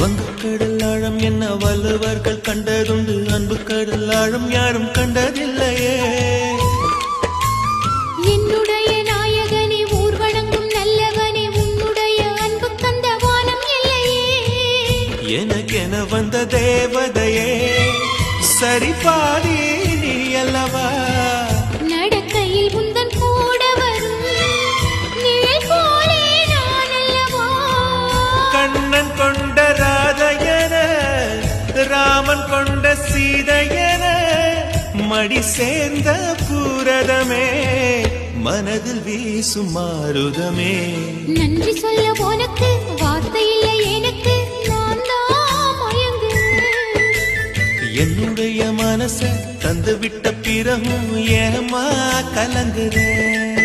வங்கக்கடல் ஆழம் என்ன வள்ளுவர்கள் கண்டதுண்டு, அன்பு கடல் ஆழம் யாரும் கண்டதில்லையே. என்னுடைய நாயகனே ஊர்வணங்கும் நல்லவனே, உன்னுடைய அன்பு தந்த வானம் இல்லையே. எனக்கென வந்த தேவதையே சரிபாதி நீ அல்லவா. நடக்கையில் உந்தன் கூட வரும் நிழல் போலே நான் அல்லவா. கண்ணன் கொண்ட ராதையன ராமன் கொண்ட சீதையன மடி சேர்ந்த பூரதமே மனதில் வீசும் மாருதமே. நன்றி சொல்ல உனக்கு வார்த்தை இல்லை எனக்கு, நான் தான் மயங்குறேன். என்னுடைய மனச தந்து விட்ட பிறகும் ஏமா கலங்குறேன்.